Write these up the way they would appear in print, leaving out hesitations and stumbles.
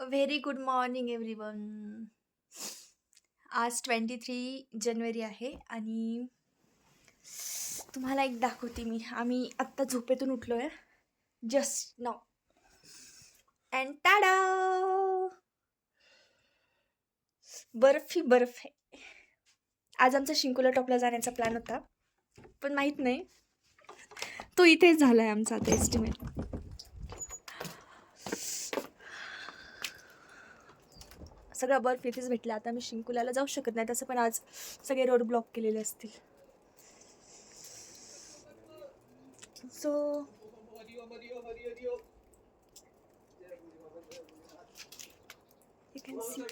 Very good morning everyone. आज 23 जानेवारी आहे आणि तुम्हाला एक दाखवते मी. आम्ही आत्ता झोपेतून उठलो आहे, जस्ट नाव. अँड टाडा, बर्फी बर्फ आहे. आज आमचा शिंकुला टॉपला जाण्याचा प्लॅन होता, पण माहीत नाही तो इथेच झाला आहे आमचा आता एस्टिमेट. सगळा बर्फ इथेच भेटला. आता मी शिंकुलाला जाऊ शकत नाही तसं, पण आज सगळे रोड ब्लॉक केलेले असतील. So you can see.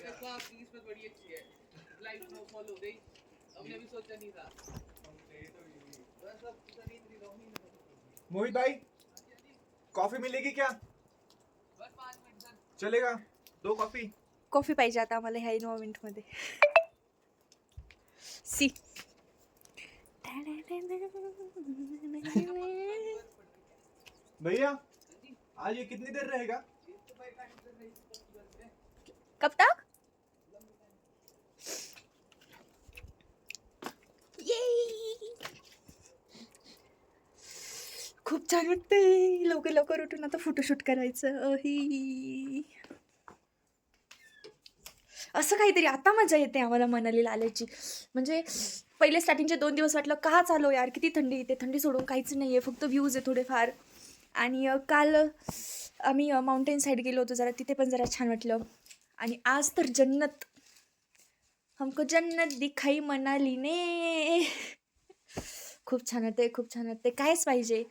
Mohit भाई, कॉफी मिलेगी क्या? चलेगा, 2 कॉफी. कॉफी पाहिजे आता आम्हाला ह्या इन्व्हायरमेंटमध्ये. सी भैया, आज ये कितनी देर रहेगा? कब तक? खूप छान वाटते. लवकर लवकर उठून आता फोटोशूट करायचं. असं काहीतरी आता मजा येते आम्हाला मनालीला आल्याची. म्हणजे पहिले स्टार्टिंगचे 2 दिवस वाटलं का चालू यार, किती थंडी येते, थंडी सोडून काहीच नाही आहे, फक्त व्ह्यूज आहे थोडेफार. आणि काल आम्ही माउंटेन साईड गेलो होतो जरा, तिथे पण जरा छान वाटलं. आणि आज तर जन्नत, हमको जन्नत दिखाई मनालीने. खूप छान वाटते, खूप छान वाटते. कायच पाहिजे,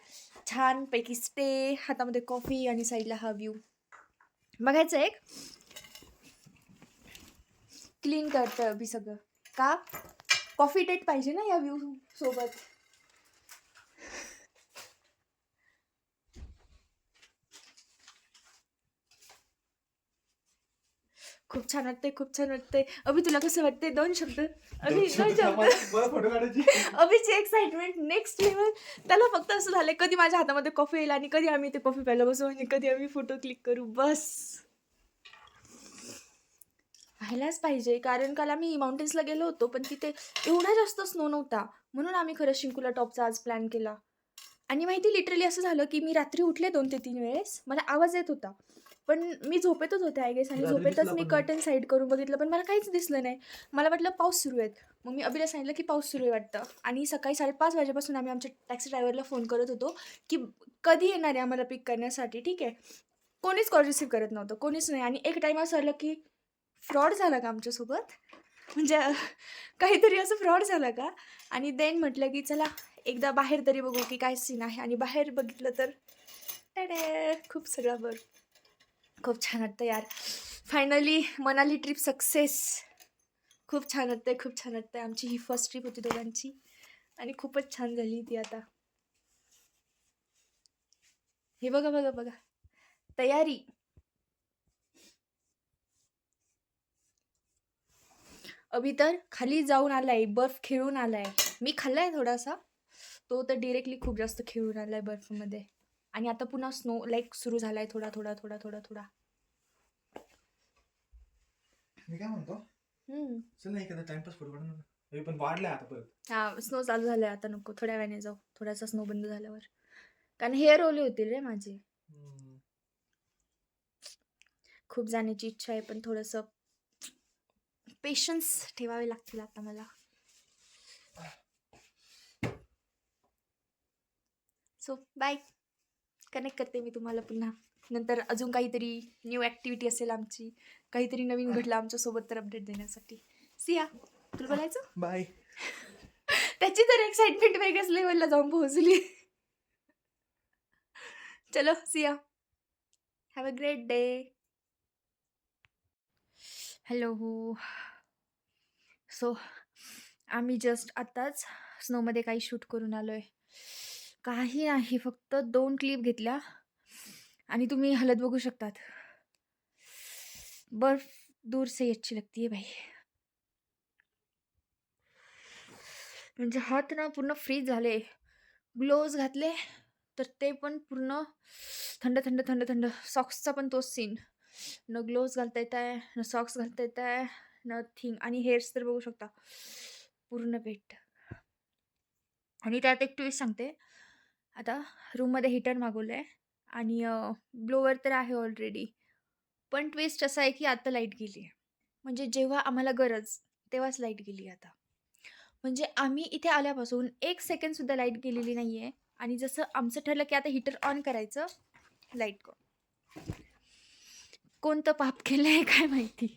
छानपैकी स्टे, हातामध्ये कॉफी आणि साईडला हा व्ह्यू बघायचं. एक क्लीन करतं अभि सगळं का, कॉफी डेट पाहिजे ना या व्ह्यू सोबत. खूप छान वाटते, खूप छान वाटते. अभि तुला कसं वाटते? 2 शब्द अभि, 2 शब्द. फोटो काढायची. अभिची एक्साइटमेंट नेक्स्ट लेवल. त्याला फक्त असं झालंय कधी माझ्या हातामध्ये कॉफी येईल आणि कधी आम्ही ते कॉफी प्यायला बसू आणि कधी आम्ही फोटो क्लिक करू. बस व्हायलाच पाहिजे. कारण काल आम्ही माउंटेन्सला गेलो होतो, पण तिथे एवढा जास्त स्नो नव्हता, म्हणून आम्ही खरं शिंकुला टॉपचा आज प्लॅन केला. आणि माहिती लिटरली असं झालं की मी रात्री उठले 2 ते 3 वेळेस. मला आवाज येत होता, पण मी झोपेतच होते आय गेस, आणि रात्री झोपेतच दिसला मी पण कर्टन साईड करून बघितलं, पण मला काहीच दिसलं नाही. मला वाटलं पाऊस सुरू आहेत. मग मी अभिला सांगितलं की पाऊस सुरू आहे वाटतं. आणि सकाळी 5:30 वाजेपासून आम्ही आमच्या टॅक्सी ड्रायव्हरला फोन करत होतो की कधी येणार आहे आम्हाला पिक करण्यासाठी. ठीक आहे, कोणीच कॉल रिसीव्ह करत नव्हतं, कोणीच नाही. आणि एक टाईम असं आलं की फ्रॉड झाला का आमच्यासोबत, म्हणजे काहीतरी असं फ्रॉड झाला का. आणि देन म्हटलं की चला एकदा बाहेर तरी बघू की काय सीन आहे. आणि बाहेर बघितलं तर खूप सगळं बरं. खूप छान वाटतं यार, फायनली मनाली ट्रिप सक्सेस. खूप छान वाटतंय, खूप छान वाटतंय. आमची ही फर्स्ट ट्रिप होती दोघांची आणि खूपच छान झाली ती. आता हे बघा बघा बघा तयारी. अभि तर खाली जाऊन आलाय, बर्फ खेळून आलाय. मी खाल्लाय थोडासा, तो तर डिरेक्टली खूप जास्त खेळून आलाय बर्फमध्ये. आणि आता पुन्हा स्नो लाईक सुरू झालाय, थोडा थोडा थोडा थोडा थोडा. मी काय म्हणतो, चल ना एखादा टाइमपास फोटो काढू ना. पण वाढलाय आता परत. हा, स्नो चालू झालाय आता, नको, थोड्या वेळाने जाऊ, थोडासा स्नो बंद झाल्यावर. कारण हेअर ओले होतील रे माझे. खूप जाण्याची इच्छा आहे, पण थोडंसं पेशन्स ठेवावे लागतील आता मला. सो बाय, कनेक्ट करते मी तुम्हाला पुन्हा नंतर. अजून काहीतरी न्यू ॲक्टिव्हिटी असेल आमची, काहीतरी नवीन घडलं आमच्यासोबत तर अपडेट देण्यासाठी. सिया, तुला बोलायचं? बाय. त्याची तर एक्साइटमेंट वेगळ्याच लेवलला जाऊन पोहोचली. चलो Siya, have a great day. Hello हो. सो आम्ही जस्ट आत्ताच स्नोमध्ये काही शूट करून आलो आहे. काही नाही, फक्त 2 क्लिप घेतल्या आणि तुम्ही हालत बघू शकतात. बर्फ दूर से अच्छी लगती है भाई. म्हणजे हात ना पूर्ण फ्रीज झाले. ग्लोव्ज घातले तर ते पण पूर्ण थंड थंड थंड थंड. सॉक्सचा पण तोच सीन. न ग्लोव्स घालता येत आहे, न सॉक्स घालता येत आहे, नथिंग. आणि हेअर्स तर बघू शकता पूर्ण वेट. आणि त्यात एक ट्विस्ट सांगते. आता रूममध्ये हीटर मागवलं आहे आणि ब्लोअर तर आहे ऑलरेडी. पण ट्विस्ट असा आहे की आता लाईट गेली आहे. म्हणजे जेव्हा आम्हाला गरज तेव्हाच लाईट गेली आता. म्हणजे आम्ही इथे आल्यापासून 1 सेकंडसुद्धा लाईट गेलेली नाही आहे आणि जसं आमचं ठरलं की आता हीटर ऑन करायचं, लाईट गॉन. कोणतं पाप केलं आहे काय माहिती.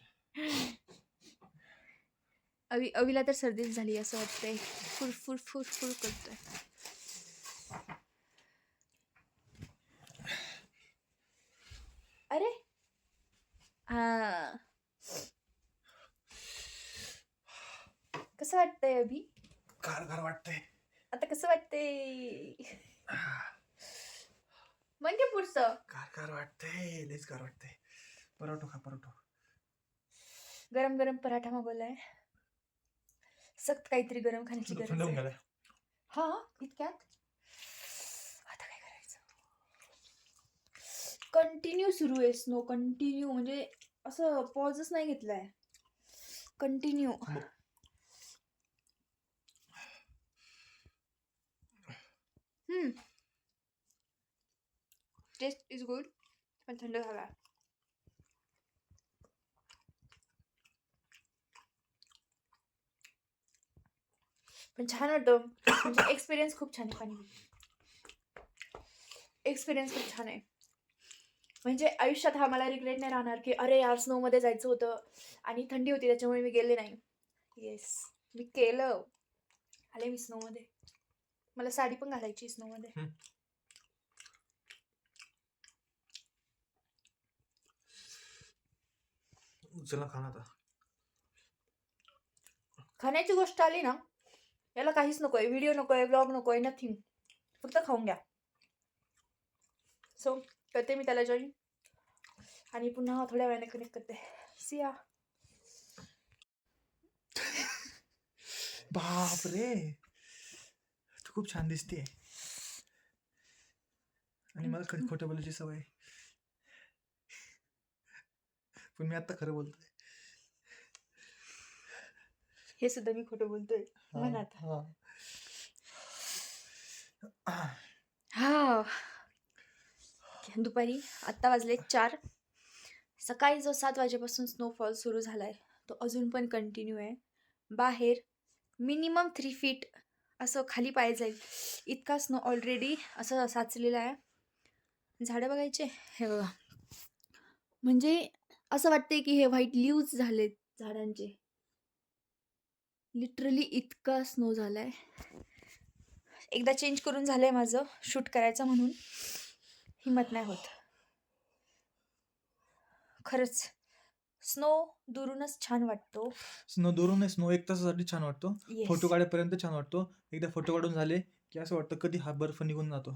अवीला तर सर्दीच झाली असं वाटतंय. फुर फुर फुर करतोय. अरे हां. कसं वाटतंय अभि? गार वाटतंय. आता कसं वाटतंय? म्हणजे पुढचं गार वाटतंय, लयच गार वाटतंय. परोठो खा, परोठो. गरम गरम पराठा मागवलाय. सख्त काहीतरी गरम खाण्याची थंड गरज होऊन आहे. गेलाय. हा इतक्यात आता काय करायचं. कंटिन्यू सुरू आहे स्नो. कंटिन्यू म्हणजे असं पॉजच नाही घेतलाय. कंटिन्यू. टेस्ट इज गुड पण थंड झाला. पण छान वाटतं. म्हणजे एक्सपिरियन्स खूप छान आहे. एक्सपिरियन्स खूप छान आहे. म्हणजे आयुष्यात हा मला रिग्रेट नाही राहणार की अरे यार स्नोमध्ये जायचं होतं आणि थंडी होती त्याच्यामुळे मी गेले नाही. येस, मी केलं. आले मी स्नोमध्ये. मला साडी पण घालायची स्नोमध्ये. चला खाना आता. खाण्याची गोष्ट आली ना, याला काहीच नकोय. व्हिडिओ नकोय, ब्लॉग नकोय, नथिंग. फक्त खाऊन घ्या. सो करते मी त्याला जॉईन आणि पुन्हा थोड्या वेळाने कनेक्ट करते. सिया. बापरे, तू खूप छान दिसते. आणि मला कधी खोटं बोलायची सवय, पण मी आता खरं बोलतोय. हे सुद्धा मी खोटं बोलतोय मनात. हा. दुपारी आत्ता वाजले 4. सकाळी जो 7 वाजेपासून स्नोफॉल सुरू झालाय तो अजून पण कंटिन्यू आहे. बाहेर मिनिमम 3 फीट असं खाली पाय जाईल इतका स्नो ऑलरेडी असं साचलेला आहे. झाडं बघायचे, हे बघा. म्हणजे असं वाटतंय की हे व्हाईट लीव्स झालेत झाडांचे. लिटरली इतका स्नो झालाय. एकदा चेंज करून झालंय माझं शूट करायचं म्हणून हिम्मत नाही होत. खरंच स्नो दुरूनच छान वाटतो. स्नो दुरून नाही, स्नो 1 तासासाठी छान वाटतो. येस. फोटो काढेपर्यंत छान वाटतो. एकदा फोटो काढून झाले की असं वाटतं कधी हा बर्फ निघून जातो.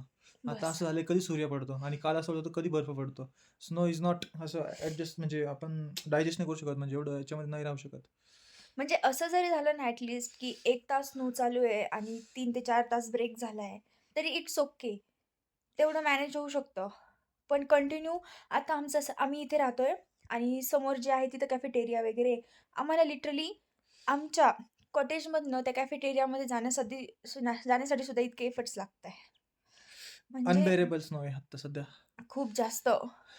आता बस. असं झालं कधी सूर्य पडतो आणि काल असं होतं कधी बर्फ पडतो. स्नो इज नॉट असं ॲडजस्ट, म्हणजे आपण डायजेस्ट नाही करू शकत, म्हणजे एवढं याच्यामध्ये नाही राहू शकत. म्हणजे असं जरी झालं ना ॲटलिस्ट की 1 तास स्नो चालू आहे आणि 3 ते 4 तास ब्रेक झाला आहे तरी इट्स ओके. तेवढं मॅनेज होऊ शकतं. पण कंटिन्यू आता आम्ही इथे राहतोय आणि समोर जे आहे तिथं कॅफेटेरिया वगैरे. आम्हाला लिटरली आमच्या कॉटेजमधनं त्या कॅफेटेरियामध्ये जाण्यासाठी सुद्धा इतके एफर्ट्स लागत आहे. म्हणजे अनबेरेबल स्नो आहे आता सध्या. खूप जास्त.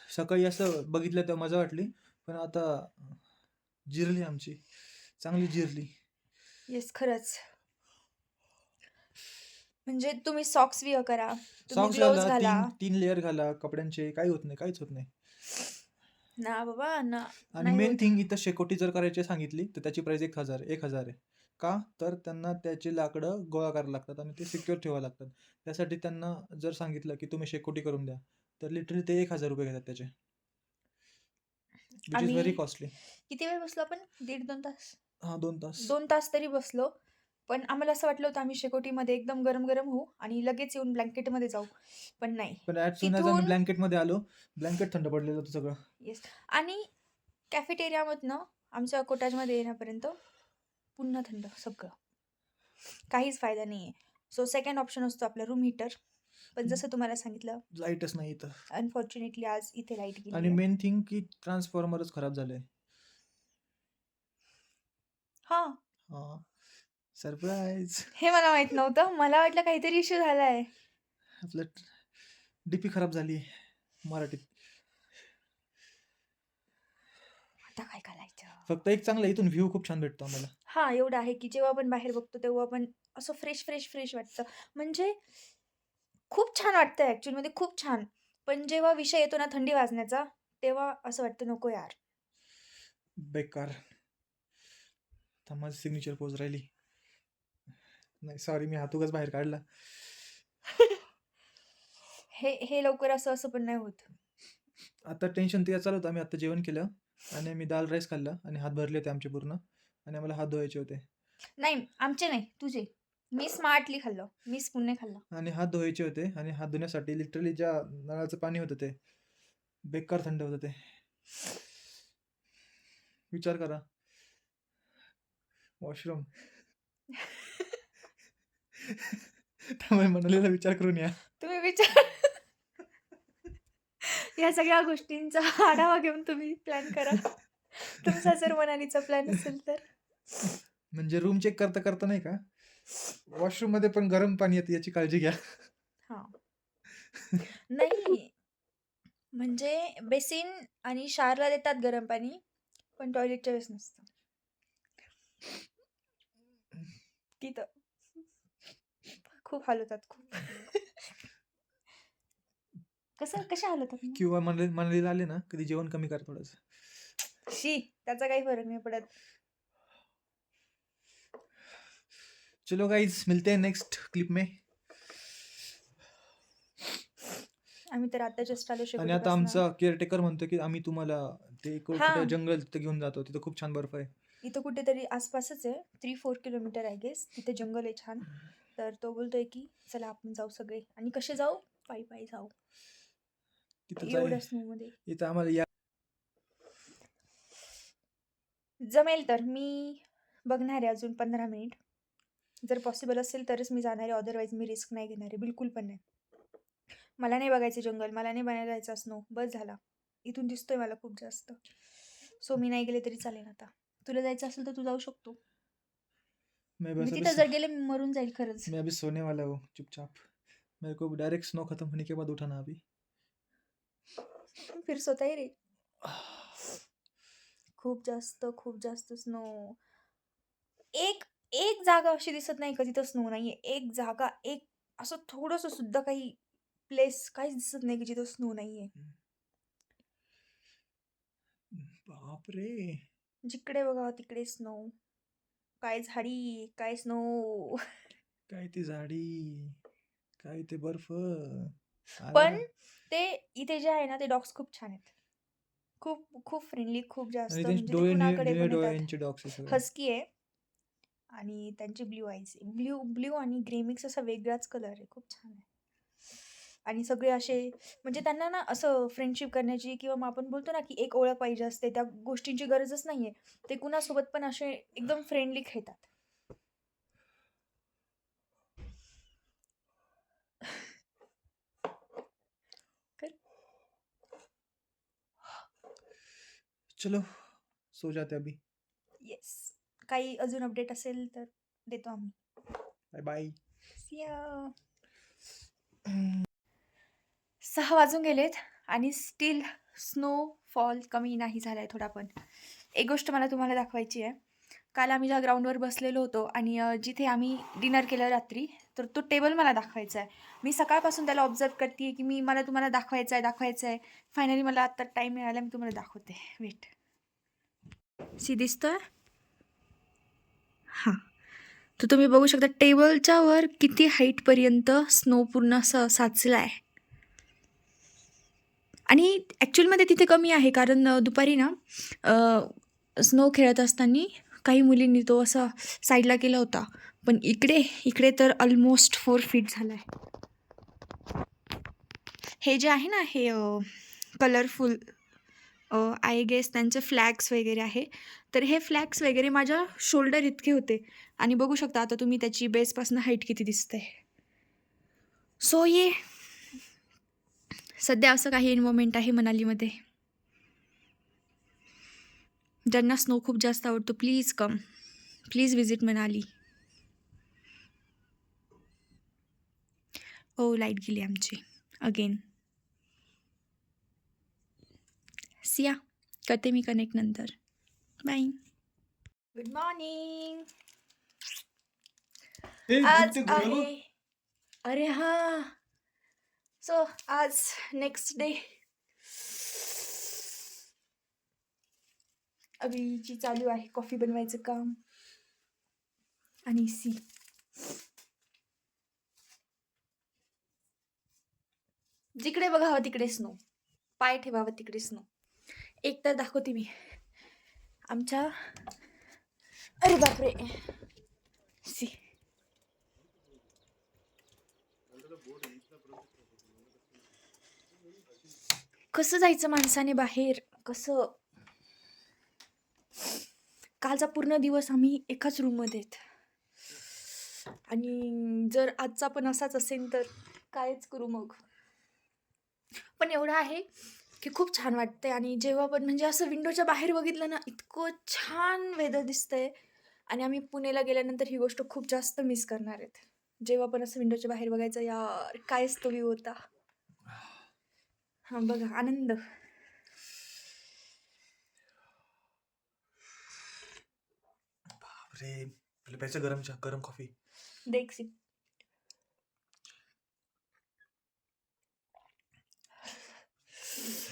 सकाळी असं बघितलं तेव्हा मजा वाटली, पण आता जिरली आमची, चांगली जिरली. येस, खरंच. म्हणजे तुम्ही सॉक्स विअर करा, तुम्ही सॉक्स ग्लोव्स घाला, घाला. 3 लेअर घाला कपड्यांचे, काही होत नाही, काहीच होत नाही. ना बाबा ना. आणि नाही मेन होत. थिंग इथं शेकोटी जर करायची सांगितली तर त्याची प्राइस 1,000 आहे. का तर त्यांना त्याची लाकडं गोळा करायला लागतात आणि ते सिक्युअर ठेवावं लागतात. त्यासाठी त्यांना जर सांगितलं की तुम्ही शेकोटी करून द्या तर लिटरली ते 1,000 रुपये घेतात त्याचे, विच इज आम्ही व्हेरी कॉस्टली. किती वेळ बसलो आपण? 1.5-2 तास. 2 तास. 2 तास तरी बसलो. पण आम्हाला असं वाटलं होतं आम्ही शेकोटीमध्ये एकदम गरम गरम होऊ आणि लगेच येऊन ब्लँकेटमध्ये जाऊ. पण नाही. पण ॲज सून ॲज आम्ही तिथून ब्लँकेटमध्ये आलो, ब्लँकेट थंड पडलेलं होतं सगळं. येस. आणि कॅफेटेरियामधनं आमच्या कोटाजमध्ये येण्यापर्यंत पुन्हा थंड सगळं. काहीच फायदा नाही आहे. सो सेकंड ऑप्शन असतो आपला रूम हीटर. पण जसं तुम्हाला सांगितलं लाईटच नाही इथं. अनफॉर्च्युनेटली आज इथे लाईट गेली आणि आहे. मेन थिंग की ट्रान्सफॉर्मरच खराब झालंय. हां. हां. सरप्राईज. हे मला माहीत नव्हतं. मला वाटलं काहीतरी इश्यू झालाय. आपलं डीपी खराब झाली मराठीत. आता काय करायचं? फक्त एक चांगलं इथून व्ह्यू खूप छान भेटतो आम्हाला. हां, एवढं आहे की जेव्हा आपण बाहेर बघतो तेव्हा आपण असं फ्रेश वाटतं. म्हणजे खूप छान वाटतं ॲक्चुअलमध्ये खूप छान. पण जेव्हा विषय येतो ना थंडी वाजण्याचा, तेव्हा असं वाटतं नको यार. बेकार. थांब माझी सिग्नेचर पोज राहिली. नाही सॉरी मी हात उगाच बाहेर काढला. हे लवकर असं पण नाही होत. आता टेन्शन ते चालू होतं. आम्ही आता जेवण केलं आणि आम्ही दाल राईस खाल्ला आणि हात भरले होते आमचे पूर्ण आणि आम्हाला हात धुवायचे होते. नाही, आमचे नाही, तुझे. मी स्मार्टली खाल्लं. मी स्पूनने खाल्लं. आणि हात धुवायचे होते आणि हात धुण्यासाठी लिटरली ज्या नळाचं पाणी होतं ते बेकार थंड होतं ते. विचार करा. वॉशरूम. त्यामुळे म्हणालेला विचार करून या. तुम्ही विचार या सगळ्या गोष्टींचा आढावा घेऊन तुम्ही प्लॅन करा. तुमचा जर मनालीचा प्लॅन असेल तर. म्हणजे रूम चेक करता करता नाही का वॉशरूम मध्ये पण गरम पाणी येतं याची काळजी घ्या. हां. नाही, म्हणजे बेसिन आणि शावरला देतात गरम पाणी, पण टॉयलेटच्या वेळेस नसतं. तिथं खूप हाल होतात खूप. कसे हाल होतात मग? किंवा मनालीला आले ना कधी जेवण कमी करा थोडंसं. शी, त्याचा काही फरक नाही पडत. चलो गाइज मिलते हैं नेक्स्ट क्लिप में. आम्ही तर आता जस्ट आलो आणि शेकोटीपासनं. आता आमचा केअरटेकर म्हणतो की आम्ही तुम्हाला ते कुठं हां. जंगल तिथं घेऊन जातो. तिथं खूप छान बर्फ आहे. इथं कुठेतरी आसपासच आहे 3-4 किलोमीटर आय गेस. तिथे जंगल आहे छान. तर तो बोलतोय की चला आपण जाऊ सगळे. आणि कसे जाऊ? पायी जाऊ. तिथं एवढ्या स्नोमध्ये. इथं आम्हाला या जमेल तर मी बघणार आहे अजून 15 मिनिट. जर पॉसिबल असेल तरच मी जाणार आहे. अदरवाईज मी रिस्क नाही घेणार आहे. बिलकुल पण नाही. मला नाही बघायचं जंगल. मला नाही बघायचा स्नो. बस झाला. इथून दिसतोय मला खूप जास्त. सो मी नाही गेले तरी चालेल आता. तुला जायचं असेल तर तू जाऊ शकतो. मैं मी बस तिथं जर गेले मी मरून जाईल खरंच. मैं अभी सोने वाला हूँ चुपचाप. मेरे को डायरेक्ट स्नो खत्म होने के बाद उठाना अभी. फिर सोता ही रे. खूप जास्त स्नो. एक एक जागा अशी दिसत नाही का तिथं स्नो नाहीये. एक जागा, एक असं थोडंसं सुद्धा काही प्लेस काहीच दिसत नाही की जिथं स्नो नाहीये. बापरे. जिकडे बघावं तिकडे स्नो. काय झाडी, काय स्नो. काय ती झाडी, काय ते बर्फ. आला पण ना. ते इथे जे आहे ना ते डॉग्स खूप छान आहेत. खूप फ्रेंडली, खूप जास्त. आणि त्यांचे म्हणजे ते डोळे कुणाकडे निळे पण येतात. डोळ्यांचे डॉग्स आहे सगळे. हस्की आहे आणि त्यांचे ब्ल्यू आईज आहे. ब्ल्यू आणि ग्रे मिक्स असा वेगळाच कलर आहे. खूप छान आहे. आणि सगळे असे म्हणजे त्यांना ना असं फ्रेंडशिप करण्याची किंवा मग आपण बोलतो ना की एक ओळख पाहिजे असते. त्या गोष्टींची गरजच नाहीये. ते कुणासोबत पण असे एकदम फ्रेंडली खेळतात. कर. चलो सो जाते अभी. येस. काही अजून अपडेट असेल तर देतो आम्ही. Bye bye. सी या. 6 वाजून गेलेत आणि स्टिल स्नोफॉल कमी नाही झालाय थोडा पण. एक गोष्ट मला तुम्हाला दाखवायची आहे. काल आम्ही ज्या ग्राउंडवर बसलेलो होतो आणि जिथे आम्ही डिनर केलं रात्री, तर तो टेबल मला दाखवायचा आहे. मी सकाळपासून त्याला ऑब्झर्व करते की मला तुम्हाला दाखवायचं आहे. फायनली मला आत्ता टाईम मिळाला, मी तुम्हाला दाखवते. वेट. सी दिसतोय? हां. तर तुम्ही बघू शकता टेबलच्या वर किती हाईटपर्यंत स्नो पूर्ण असं साचला आहे. आणि ॲक्च्युअलमध्ये तिथे कमी आहे कारण दुपारी ना स्नो खेळत असताना काही मुलींनी तो असा साईडला केला होता. पण इकडे तर ऑलमोस्ट 4 फीट झाला आहे. हे जे आहे ना हे कलरफुल आय गेस त्यांचे फ्लॅग्स वगैरे आहे. तर हे फ्लॅग्स वगैरे माझ्या शोल्डर इतके होते. आणि बघू शकता आता तुम्ही त्याची बेसपासून हाईट किती दिसते. सो ये सध्या असं काही एन्व्हायरमेंट आहे मनालीमध्ये. ज्यांना स्नो खूप जास्त आवडतो please come. Please visit Manali. ओ लाईट गेली आमची अगेन. सिया करते मी कनेक्ट नंतर. बाय. Good morning. आज आहे अरे हां. सो आज नेक्स्ट डे. अभिची चालू आहे कॉफी बनवायचं काम. आणि सी जिकडे बघावं तिकडे स्नो. पाय ठेवावं तिकडे स्नो. एक तर दाखवते मी आमच्या. अरे बापरे. सी कसं जायचं माणसाने बाहेर कसं. कालचा पूर्ण दिवस आम्ही एकाच रूममध्ये आहेत. आणि जर आजचा पण असाच असेल तर कायच करू मग. पण एवढं आहे की खूप छान वाटतंय. आणि जेव्हा पण म्हणजे असं विंडोच्या बाहेर बघितलं ना इतकं छान वेदर दिसतंय. आणि आम्ही पुणेला गेल्यानंतर ही गोष्ट खूप जास्त मिस करणार आहेत. जेव्हा पण असं विंडोच्या बाहेर बघायचं यार कायच तो व्ह्यू होता. हां बघा आनंद. अरे तुला प्यायचं गरम चहा गरम कॉफी. देख सी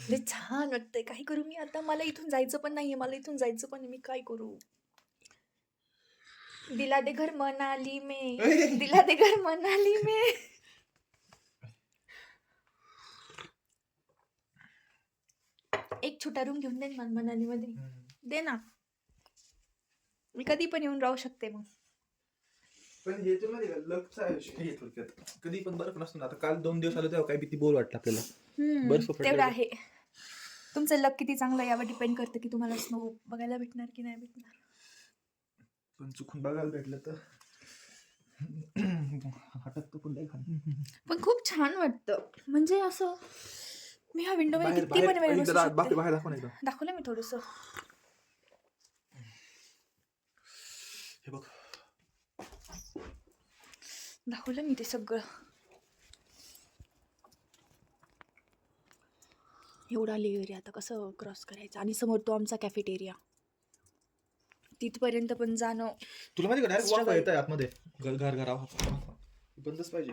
लय छान वाटतंय. काय करू मी आता. मला इथून जायचं पण नाहीये. मी काय करू. दिला दे घर मनाली में. दिला दे घर मनाली में. एक छोटा रूम घेऊन दे ना मला मनालीमध्ये. दे ना. मी कधी पण येऊन राहू शकते मग. पण हे तुला माहिती का लकचा विषय आहे थोडक्यात. कधी पण बर्फ नसतो ना. आता काल 2 दिवस आलो तेव्हा काय भीती बोर वाटलं आपल्याला. बर्फ तेवढं पडलेला. आहे. तुमचं लक किती चांगलं यावर डिपेंड करतं की तुम्हाला स्नो बघायला भेटणार की नाही भेटणार. पण चुकून बघायला भेटलं तर हटकतो पण नाही खाली. पण खूप छान वाटतं. म्हणजे असं मी ह्या विंडोमध्ये किती पण वेळ बसू शकते. बाहेर दाखव ना एकदा. दाखवलं मी थोडंसं. हे बघ दाखवलं मी ते सगळं. एवढा लेअर आहे आता कसं क्रॉस करायचं. आणि समोर तो आमचा कॅफेटेरिया. तिथपर्यंत पण जाणं. तुला माहिती का डायरेक्ट वाफ Struggle. येत आहे आतमध्ये. घर बंदच पाहिजे.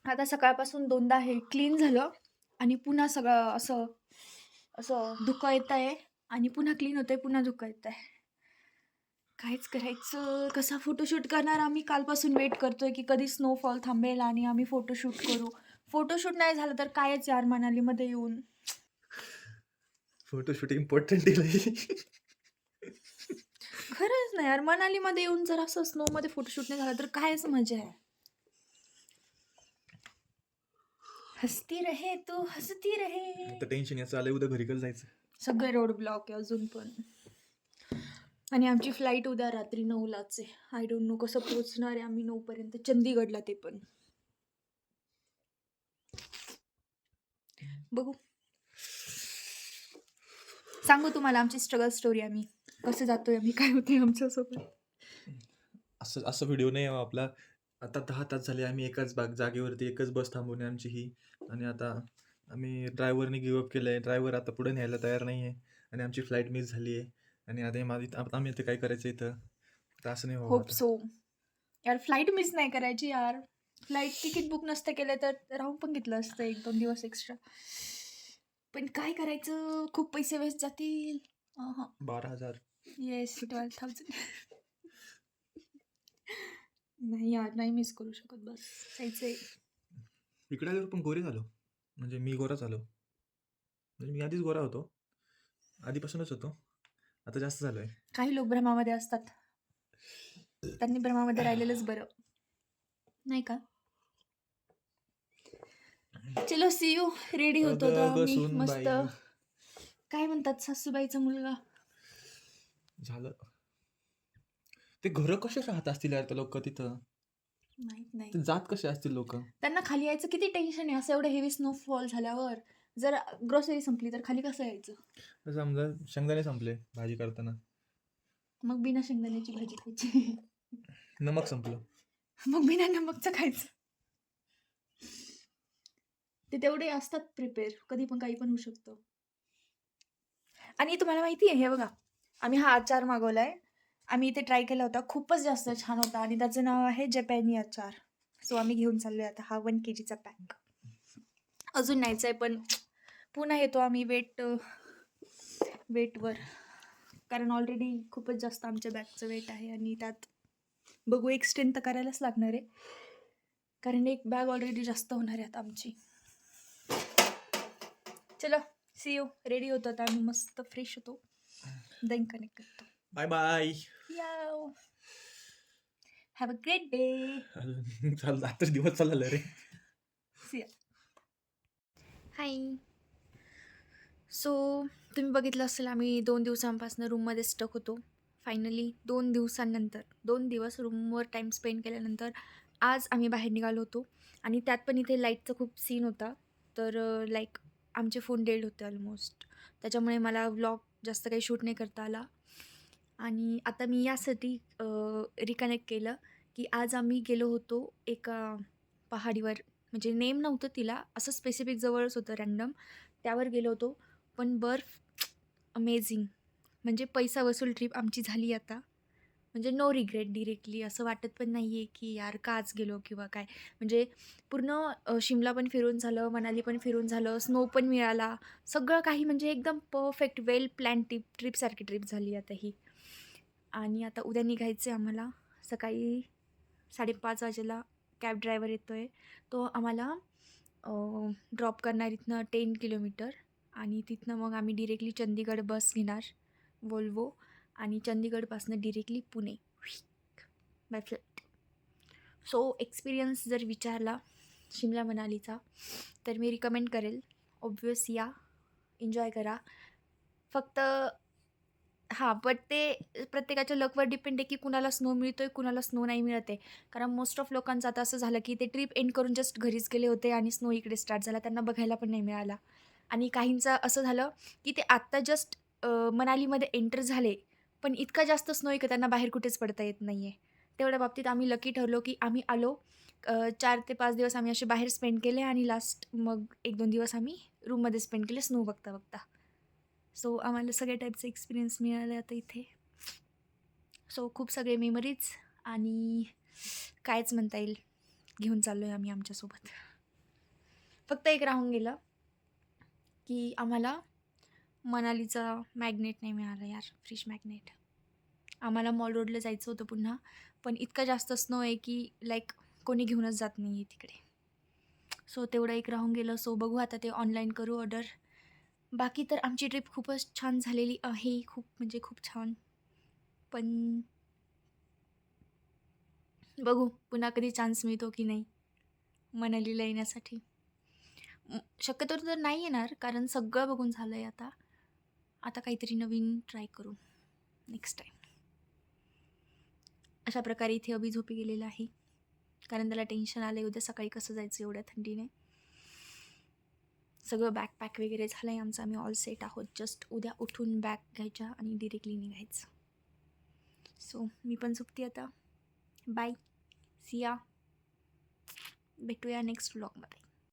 आता सकाळपासून 2दा हे क्लीन झालं. आणि पुन्हा सगळं असं असं धुकं येत आहे. आणि पुन्हा क्लीन होतंय पुन्हा धुकं येत आहे. काहीच करायचं. कसा फोटोशूट करणार आम्ही. कालपासून वेट करतोय की कधी स्नोफॉल थांबेल आणि आम्ही फोटोशूट करू. फोटोशूट नाही झालं तर कायच यार मनालीमध्ये येऊन. फोटोशूट इम्पॉर्टंट आहे. खरंच नाही यार मनालीमध्ये येऊन जर असं स्नोमध्ये फोटोशूट नाही झालं तर कायच मजा आहे. हसती रहे तू हसती रहे. आता टेन्शन याचं आलंय उद्या घरी कसं जायचं. सगळे रोड ब्लॉक आहे अजून पण. आणि आमची फ्लाईट उद्या रात्री 9लाच आहे. आय डोंट नो कसं पोहोचणार आहे आम्ही 9पर्यंत चंदीगडला. ते पण बघू. सांगू तुम्हाला आमची स्ट्रगल स्टोरी. आम्ही कसं जातोय आम्ही काय होतंय आमच्यासोबत. असं व्हिडिओ नाही आहे आपला. आता 10 तास झाले आम्ही एकाच जागेवरती एकच बस थांबवणे आमची ही. आणि आता आम्ही ड्रायव्हरने गिवअप केलं आहे. ड्रायव्हर आता पुढे न्यायला तयार नाही आहे. आणि आमची फ्लाईट मिस झाली आहे. आणि आता आम्ही आता काय करायचं इथं. तर असं नाही व्हावं होप आता. सो. यार फ्लाईट मिस नाही करायची यार. फ्लाईट तिकीट बुक नसतं केलं तर राहून पण घेतलं असतं 1-2 दिवस एक्स्ट्रा. पण काय करायचं. खूप पैसे वेस्ट जातील. 12,000. येस 12,000. नाही यार नाही मिस करू शकत. बस जायचंय. इकडे आल्यावर पण गोरे झालो. म्हणजे मी गोरा झालो. म्हणजे मी आधीच गोरा होतो. आधीपासूनच होतो. आता जास्त झालोय. काही लोक भ्रमामध्ये असतात. त्यांनी भ्रमामध्ये राहिलेलंच बरं नाही का. चलो सी यू. रेडी होतो अगं आता अगं आम्ही सूनबाई. मस्त. काय म्हणतात सासूबाईचा मुलगा. झालं. ते घरं कसे राहत असतील यार ते लोक तिथं. माहीत नाही. ते जात कसे असतील लोकं? त्यांना खाली यायचं किती टेन्शन आहे असं एवढं हेवी स्नोफॉल झाल्यावर. जर ग्रोसरी संपली तर खाली कसं यायचं? तर समजा शेंगदाणे संपले भाजी करताना, मग बिना शेंगदाण्याची भाजी खायची. नमक संपलं. मग बिना नमकचं खायचं. ते तेवढे असतात प्रिपेअर. कधी पण काही पण होऊ शकतं. आणि तुम्हाला माहिती आहे हे बघा, आम्ही हा अचार मागवलाय. आम्ही इथे ट्राय केला होता. खूपच जास्त छान होता आणि त्याचं नाव आहे जपॅनी अचार. सो आम्ही घेऊन चाललोय आता हा 1 kgचा पॅक. अजून न्यायचा आहे पण पुन्हा येतो आम्ही वेटवर. कारण ऑलरेडी खूपच जास्त आमच्या बॅगचं वेट आहे आणि त्यात बघू एक्सटेंड तर करायलाच लागणार आहे. कारण एक बॅग ऑलरेडी जास्त होणार आहे आता आमची. चलो सी यू. रेडी होतो आता आम्ही मस्त फ्रेश होतो. देन कनेक्ट करतो. Bye bye. याव. Have a great day. चाल आताच दिवस चालला रे. सी या. हाय. सो तुम्ही बघितलं असेल आम्ही 2 दिवसांपासून रूममध्ये स्टक होतो. फायनली 2 दिवसांनंतर 2 दिवस रूमवर टाईम स्पेंड केल्यानंतर आज आम्ही बाहेर निघालो होतो आणि त्यात पण इथे लाईटचा खूप सीन होता. तर लाईक आमचे फोन डेड होते ऑलमोस्ट. त्याच्यामुळे मला व्लॉग जास्त काही शूट नाही करता आला. आणि आता मी यासाठी रिकनेक्ट केलं की आज आम्ही गेलो होतो एका पहाडीवर. म्हणजे नेम नव्हतं तिला, असं स्पेसिफिक जवळच होतं रँडम. त्यावर गेलो होतो. पण बर्फ अमेझिंग. म्हणजे पैसा वसूल ट्रिप आमची झाली आता. म्हणजे नो रिग्रेट डिरेक्टली. असं वाटत पण नाही आहे की यार का आज गेलो किंवा काय. म्हणजे पूर्ण शिमला पण फिरून झालं, मनाली पण फिरून झालं, स्नो पण मिळाला. सगळं काही म्हणजे एकदम परफेक्ट वेल प्लॅन ट्रिपसारखी ट्रिप झाली आता ही. आणि आता उद्या निघायचं आहे आम्हाला. सकाळी 5:30 वाजेला कॅब ड्रायव्हर येतो आहे. तो आम्हाला ड्रॉप करणार इथनं 10 किलोमीटर आणि तिथनं मग आम्ही डिरेक्टली चंदीगड बस घेणार वोल्वो आणि चंदीगडपासून directly Pune by flight. So experience जर विचारला शिमला मनालीचा तर मी रिकमेंड करेल. ऑब्वियस या, एन्जॉय करा. फक्त हां, बट ते प्रत्येकाच्या लकवर डिपेंड आहे की कुणाला स्नो मिळतो आहे, कुणाला स्नो नाही मिळत आहे. कारण मोस्ट ऑफ लोकांचं आता असं झालं की ते ट्रिप एंड करून जस्ट घरीच गेले होते आणि स्नो इकडे स्टार्ट झाला. त्यांना बघायला पण नाही मिळाला. आणि काहींचं असं झालं की ते आत्ता जस्ट मनालीमध्ये एंटर झाले, पण इतका जास्त स्नो आहे की त्यांना बाहेर कुठेच पडता येत नाही आहे. तेवढ्या बाबतीत आम्ही लकी ठरलो की आम्ही आलो. 4 ते 5 दिवस आम्ही असे बाहेर स्पेंड केले आणि लास्ट मग 1-2 दिवस आम्ही रूममध्ये स्पेंड केले स्नो बघता. सो आम्हाला सगळ्या टाईपचे एक्सपिरियन्स मिळाले आता इथे. सो खूप सगळे मेमरीज आणि कायच म्हणता येईल घेऊन चाललो आहे आम्ही आमच्यासोबत. फक्त एक राहून गेलं की आम्हाला मनालीचा मॅग्नेट नाही मिळाला यार, फ्रिश मॅग्नेट. आम्हाला मॉल रोडला जायचं होतं पुन्हा, पण इतका जास्त स्नो आहे की लाईक कोणी घेऊनच जात नाही आहे तिकडे. सो तेवढं एक राहून गेलं. सो बघू आता ते ऑनलाईन करू ऑर्डर. बाकी तर आमची ट्रिप खूपच छान झालेली आहे. खूप म्हणजे खूप छान. पण बघू पुन्हा कधी चान्स मिळतो की नाही मनालीला येण्यासाठी. शक्यतो तर नाही येणार कारण सगळं बघून झालं आहे आता. आता काहीतरी नवीन ट्राय करू नेक्स्ट टाईम. अशा प्रकारे इथे अभि झोपी गेलेला आहे कारण त्याला टेन्शन आलं आहे उद्या सकाळी कसं जायचं एवढ्या थंडीने. सगळं बॅकपॅक वगैरे झालं आहे आमचं. आम्ही ऑल सेट आहोत. जस्ट उद्या उठून बॅग घ्यायच्या आणि डिरेक्टली निघायचं. सो मी पण झोपते आता. बाय. सी या. भेटूया नेक्स्ट व्लॉगमध्ये.